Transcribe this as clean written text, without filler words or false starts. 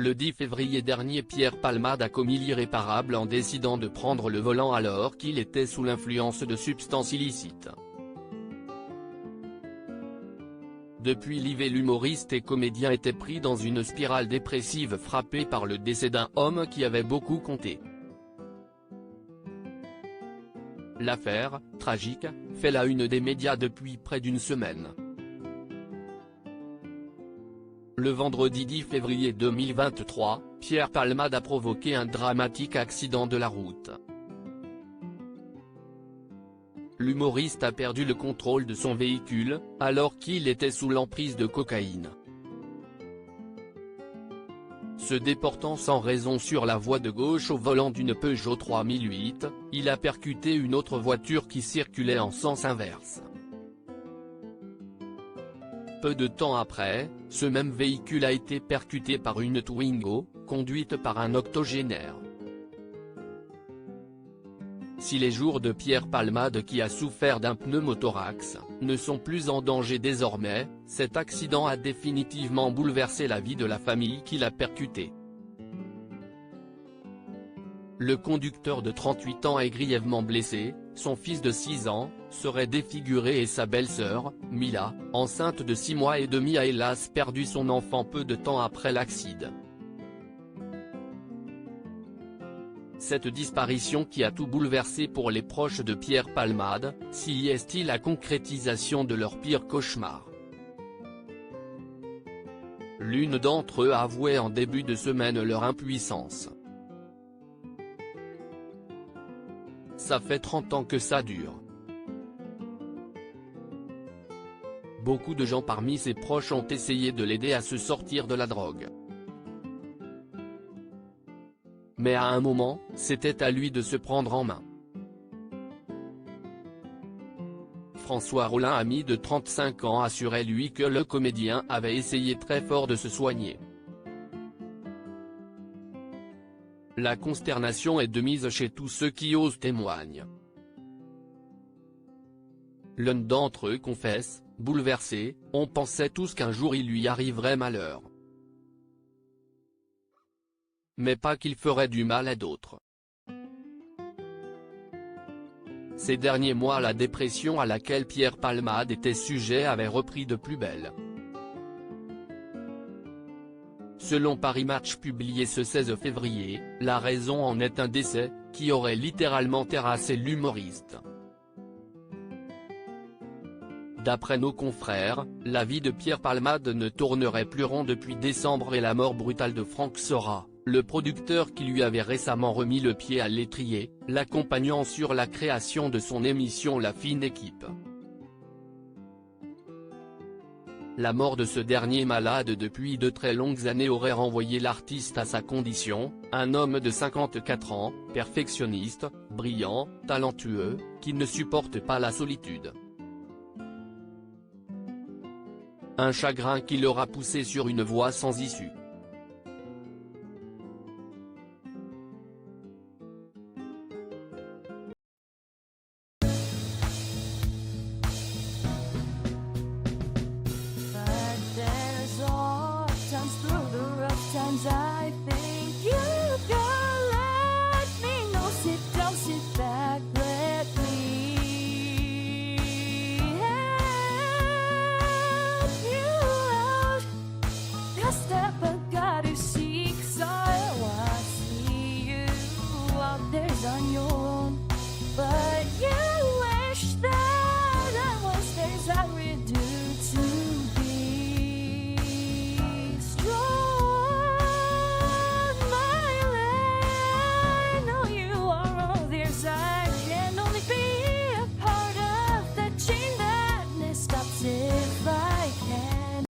Le 10 février dernier, Pierre Palmade a commis l'irréparable en décidant de prendre le volant alors qu'il était sous l'influence de substances illicites. Depuis l'IV, l'humoriste et comédien était pris dans une spirale dépressive frappé par le décès d'un homme qui avait beaucoup compté. L'affaire, tragique, fait la une des médias depuis près d'une semaine. Le vendredi 10 février 2023, Pierre Palmade a provoqué un dramatique accident de la route. L'humoriste a perdu le contrôle de son véhicule, alors qu'il était sous l'emprise de cocaïne. Se déportant sans raison sur la voie de gauche au volant d'une Peugeot 3008, il a percuté une autre voiture qui circulait en sens inverse. Peu de temps après, ce même véhicule a été percuté par une Twingo, conduite par un octogénaire. Si les jours de Pierre Palmade, qui a souffert d'un pneumothorax, ne sont plus en danger désormais, cet accident a définitivement bouleversé la vie de la famille qui l'a percuté. Le conducteur de 38 ans est grièvement blessé, son fils de 6 ans, serait défiguré et sa belle-sœur, Mila, enceinte de 6 mois et demi, a hélas perdu son enfant peu de temps après l'accident. Cette disparition qui a tout bouleversé pour les proches de Pierre Palmade, s'y est-il la concrétisation de leur pire cauchemar. L'une d'entre eux a avoué en début de semaine leur impuissance. Ça fait 30 ans que ça dure. Beaucoup de gens parmi ses proches ont essayé de l'aider à se sortir de la drogue. Mais à un moment, c'était à lui de se prendre en main. François Rollin, ami de 35 ans, assurait lui que le comédien avait essayé très fort de se soigner. La consternation est de mise chez tous ceux qui osent témoigner. L'un d'entre eux confesse, bouleversé, on pensait tous qu'un jour il lui arriverait malheur. Mais pas qu'il ferait du mal à d'autres. Ces derniers mois, la dépression à laquelle Pierre Palmade était sujet avait repris de plus belle. Selon Paris Match publié ce 16 février, la raison en est un décès, qui aurait littéralement terrassé l'humoriste. D'après nos confrères, la vie de Pierre Palmade ne tournerait plus rond depuis décembre et la mort brutale de Franck Sora, le producteur qui lui avait récemment remis le pied à l'étrier, l'accompagnant sur la création de son émission La Fine Équipe. La mort de ce dernier, malade depuis de très longues années, aurait renvoyé l'artiste à sa condition, un homme de 54 ans, perfectionniste, brillant, talentueux, qui ne supporte pas la solitude. Un chagrin qui l'aura poussé sur une voie sans issue.